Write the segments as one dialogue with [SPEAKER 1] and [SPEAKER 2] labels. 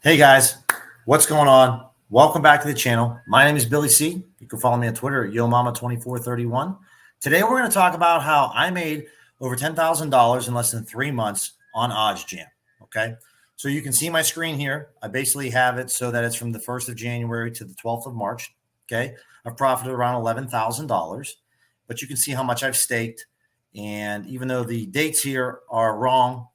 [SPEAKER 1] Hey guys, what's going on? Welcome back to the channel. My name is Billy C. You can follow me on Twitter at YoMama2431. Today we're going to talk about how I made over $10,000 in less than 3 months on OddsJam. Okay, so you can see my screen here. I basically have it so that it's from the 1st of January to the 12th of March. Okay, I've profited around $11,000, but you can see how much I've staked. And even though the dates here are wrong,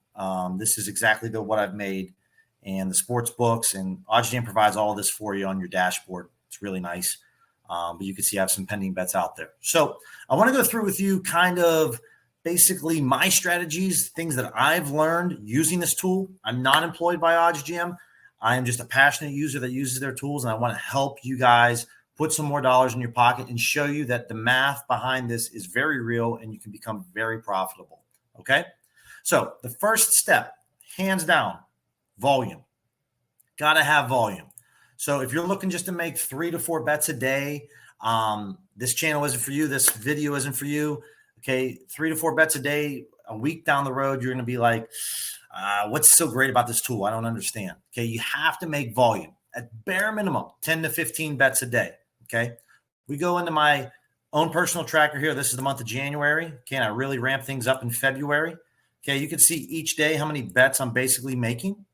[SPEAKER 1] this is exactly what I've made. And the sports books and OddsJam provides all of this for you on your dashboard. It's really nice. But you can see I have some pending bets out there. So I want to go through with you kind of basically my strategies, things that I've learned using this tool. I'm not employed by OddsJam. I am just a passionate user that uses their tools, and I want to help you guys put some more dollars in your pocket and show you that the math behind this is very real and you can become very profitable. Okay? So the first step, hands down, volume. Got to have volume. So if you're looking just to make 3 to 4 bets a day, this channel isn't for you. This video isn't for you. Okay, 3 to 4 bets a day, a week down the road, you're going to be like, what's so great about this tool? I don't understand. Okay, you have to make volume. At bare minimum, 10 to 15 bets a day. Okay, we go into my own personal tracker here. This is the month of January. Okay, and I really ramp things up in February. Okay, you can see each day how many bets I'm basically making.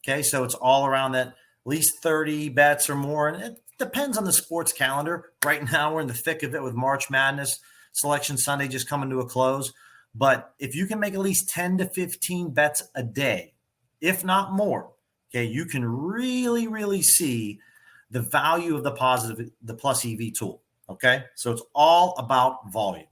[SPEAKER 1] Okay, so it's all around that, at least 30 bets or more. And it depends on the sports calendar. Right now, we're in the thick of it with March Madness, Selection Sunday just coming to a close. But if you can make at least 10 to 15 bets a day, if not more, okay, you can really, really see the value of the Plus EV tool. Okay, so it's all about volume.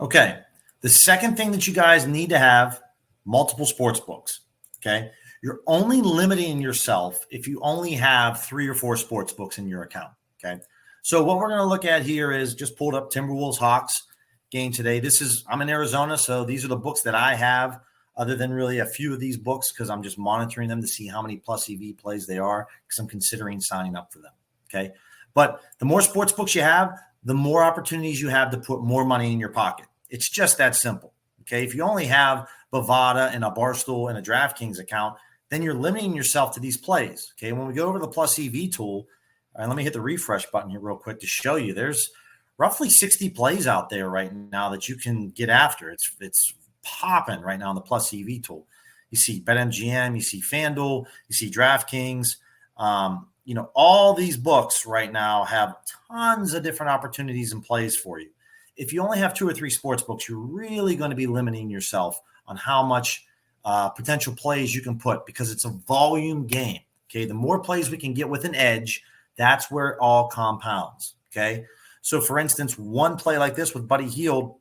[SPEAKER 1] Okay, the second thing that you guys need to have, multiple sports books. Okay, you're only limiting yourself if you only have 3 or 4 sports books in your account. Okay, so what we're going to look at here is just pulled up Timberwolves Hawks game today. I'm in Arizona, so these are the books that I have, other than really a few of these books because I'm just monitoring them to see how many Plus EV plays they are because I'm considering signing up for them. Okay, but the more sports books you have, the more opportunities you have to put more money in your pocket. It's just that simple. Okay, if you only have Bovada and a Barstool and a DraftKings account, then you're limiting yourself to these plays. Okay, when we go over to the Plus EV tool, and let me hit the refresh button here real quick to show you. There's roughly 60 plays out there right now that you can get after. It's popping right now on the Plus EV tool. You see BetMGM, you see FanDuel, you see DraftKings. All these books right now have tons of different opportunities and plays for you. If you only have 2 or 3 sports books, you're really going to be limiting yourself on how much potential plays you can put because it's a volume game. Okay, the more plays we can get with an edge, that's where it all compounds. Okay, so for instance, one play like this with Buddy Hield,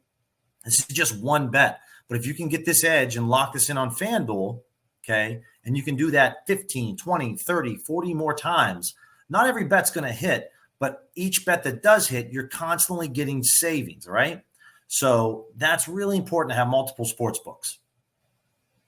[SPEAKER 1] this is just one bet. But if you can get this edge and lock this in on FanDuel, okay, and you can do that 15, 20, 30, 40 more times, not every bet's going to hit. But each bet that does hit, you're constantly getting savings, right? So that's really important to have multiple sports books.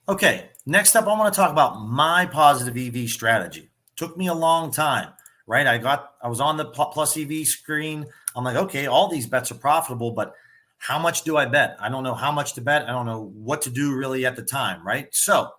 [SPEAKER 1] Okay, next up, I want to talk about my positive EV strategy. Took me a long time, right? I was on the Plus EV screen. I'm like, okay, all these bets are profitable, but how much do I bet? I don't know how much to bet. I don't know what to do really at the time, right? So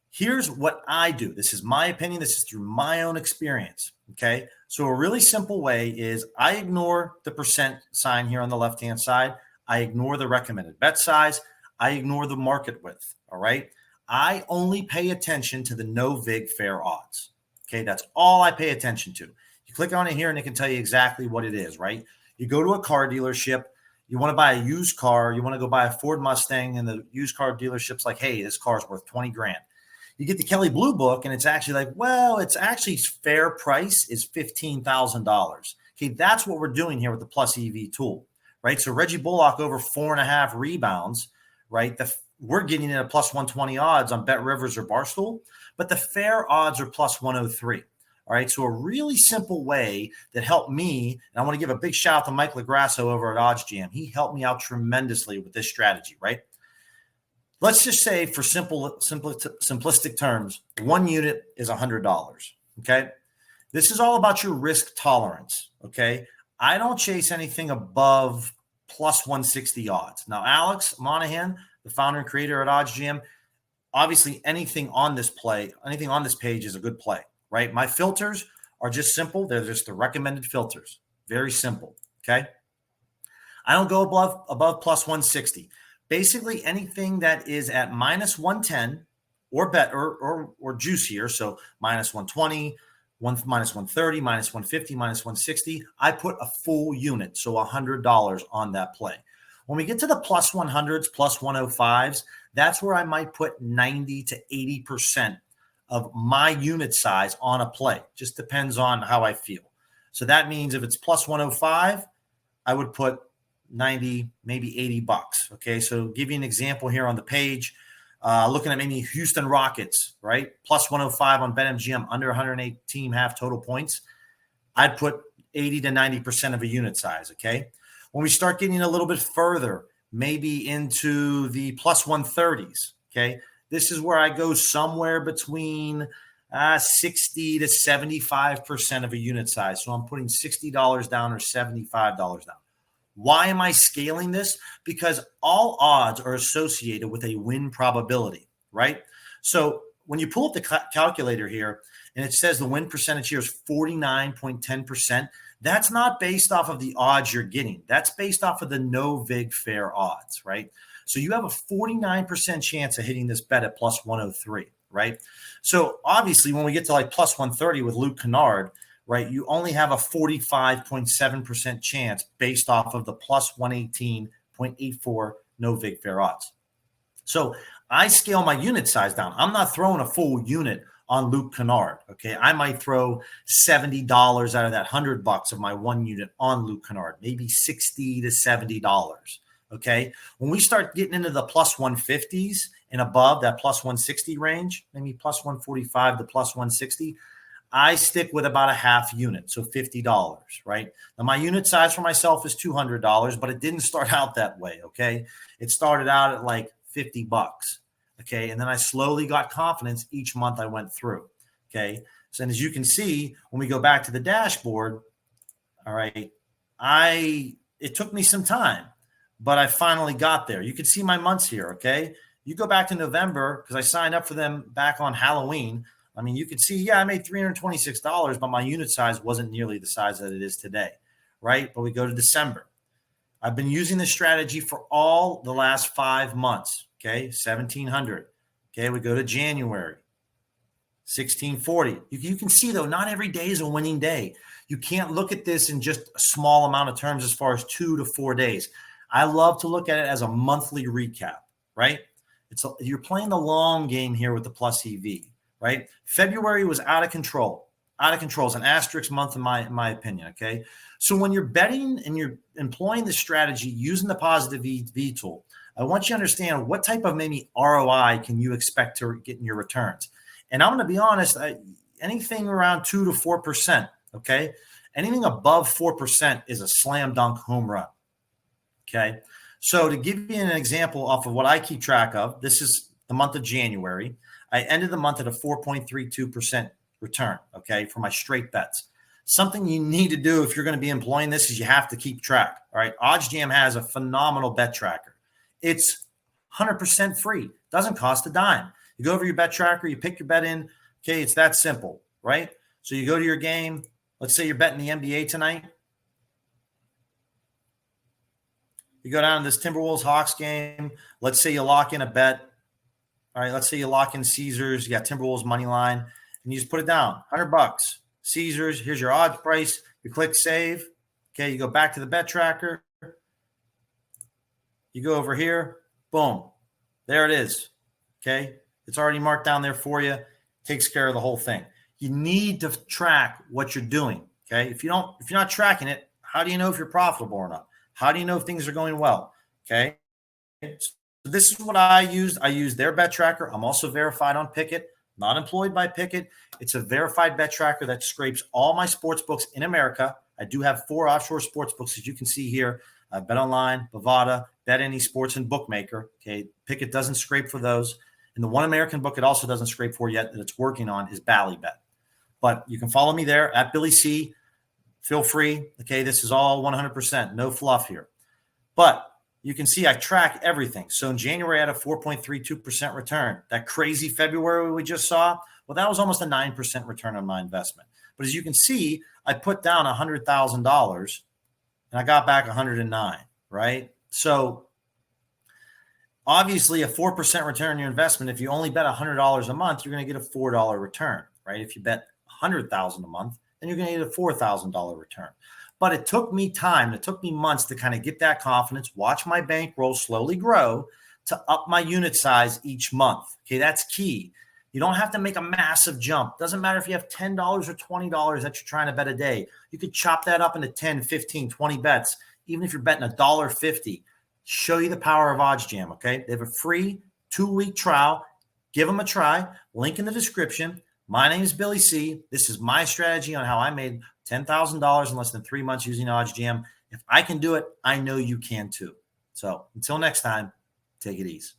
[SPEAKER 1] here's what I do. This is my opinion. This is through my own experience. Okay. So a really simple way is I ignore the percent sign here on the left-hand side. I ignore the recommended bet size. I ignore the market width. All right. I only pay attention to the no vig fair odds. Okay. That's all I pay attention to. You click on it here and it can tell you exactly what it is, right? You go to a car dealership. You want to buy a used car. You want to go buy a Ford Mustang, and the used car dealership's like, hey, this car's worth 20 grand. You get the Kelley Blue Book, and it's actually like, well, it's actually fair price is $15,000. Okay, that's what we're doing here with the Plus EV tool, right? So Reggie Bullock over 4.5 rebounds, right? We're getting it at plus 120 odds on Bet Rivers or Barstool, but the fair odds are plus 103. All right, so a really simple way that helped me, and I want to give a big shout out to Mike LaGrasso over at OddsJam. He helped me out tremendously with this strategy, right? Let's just say for simplistic terms, 1 unit is $100, okay? This is all about your risk tolerance, okay? I don't chase anything above plus 160 odds. Now, Alex Monahan, the founder and creator at OddsJam, obviously anything on this page is a good play, right? My filters are just simple. They're just the recommended filters. Very simple. Okay. I don't go above plus 160. Basically, anything that is at minus 110 or better or juicier. So minus 120, minus 130, minus 150, minus 160. I put a full unit, so $100 on that play. When we get to the plus 100s, plus 105s, that's where I might put 90 to 80% of my unit size on a play. Just depends on how I feel. So that means if it's plus 105, I would put 90, maybe $80. Okay. So give you an example here on the page, looking at maybe Houston Rockets, right? Plus 105 on BetMGM, under 108 team half total points. I'd put 80 to 90% of a unit size. Okay. When we start getting a little bit further, maybe into the plus 130s. Okay. This is where I go somewhere between 60 to 75% of a unit size. So I'm putting $60 down or $75 down. Why am I scaling this? Because all odds are associated with a win probability, right? So when you pull up the calculator here and it says the win percentage here is 49.10%, that's not based off of the odds you're getting. That's based off of the no vig fair odds, right? So you have a 49% chance of hitting this bet at plus 103, right? So obviously when we get to like plus 130 with Luke Kennard, right, you only have a 45.7% chance based off of the plus 118.84 no vig fair odds. So I scale my unit size down. I'm not throwing a full unit on Luke Kennard. Okay. I might throw $70 out of that $100 of my one unit on Luke Kennard, maybe $60 to $70. Okay. When we start getting into the plus 150s and above that plus 160 range, maybe plus 145 to plus 160, I stick with about a half unit, so $50, right? Now, my unit size for myself is $200, but it didn't start out that way, okay? It started out at like $50, okay? And then I slowly got confidence each month I went through, okay? So as you can see, when we go back to the dashboard, all right, it took me some time, but I finally got there. You can see my months here, okay? You go back to November, because I signed up for them back on Halloween. I mean, you could see, yeah, I made $326, but my unit size wasn't nearly the size that it is today, right? But we go to December. I've been using this strategy for all the last 5 months, okay? 1,700. Okay, we go to January, 1,640. You can see, though, not every day is a winning day. You can't look at this in just a small amount of terms as far as 2 to 4 days. I love to look at it as a monthly recap, right? You're playing the long game here with the plus EV. Right? February was out of control. Out of control. It's an asterisk month in my opinion. Okay. So when you're betting and you're employing this strategy using the positive V tool, I want you to understand what type of maybe ROI can you expect to get in your returns. And I'm going to be honest, anything around 2 to 4%. Okay. Anything above 4% is a slam dunk home run. Okay. So to give you an example off of what I keep track of, this is the month of January. I ended the month at a 4.32% return, okay, for my straight bets. Something you need to do if you're going to be employing this is you have to keep track, all right? OddsJam has a phenomenal bet tracker. It's 100% free. Doesn't cost a dime. You go over your bet tracker, you pick your bet in, okay, it's that simple, right? So you go to your game. Let's say you're betting the NBA tonight. You go down to this Timberwolves-Hawks game. Let's say you lock in a bet. All right, let's say you lock in Caesars. You got Timberwolves money line, and you just put it down, $100. Caesars, here's your odds price. You click save. Okay, you go back to the bet tracker. You go over here. Boom. There it is. Okay, it's already marked down there for you. Takes care of the whole thing. You need to track what you're doing. Okay, if you're not tracking it, how do you know if you're profitable or not? How do you know if things are going well? Okay. So this is what I used. I used their bet tracker. I'm also verified on Pickett, not employed by Pickett. It's a verified bet tracker that scrapes all my sports books in America. I do have 4 offshore sports books, as you can see here. Bet Online, Bovada, Bet Any Sports, and Bookmaker. Okay, Pickett doesn't scrape for those. And the one American book it also doesn't scrape for yet that it's working on is Ballybet. But you can follow me there at Billy C. Feel free. Okay, this is all 100%. No fluff here. But you can see I track everything. So in January, I had a 4.32% return. That crazy February we just saw, well, that was almost a 9% return on my investment. But as you can see, I put down $100,000 and I got back 109, right? So obviously a 4% return on your investment, if you only bet $100 a month, you're going to get a $4 return, right? If you bet $100,000 a month, then you're going to get a $4,000 return. But it took me time, it took me months to kind of get that confidence, watch my bankroll slowly grow to up my unit size each month. Okay, that's key. You don't have to make a massive jump. Doesn't matter if you have $10 or $20 that you're trying to bet a day. You could chop that up into 10, 15, 20 bets, even if you're betting $1.50. Show you the power of OddsJam, okay? They have a free 2-week trial. Give them a try. Link in the description. My name is Billy C. This is my strategy on how I made $10,000 in less than 3 months using OddsJam. If I can do it, I know you can too. So until next time, take it easy.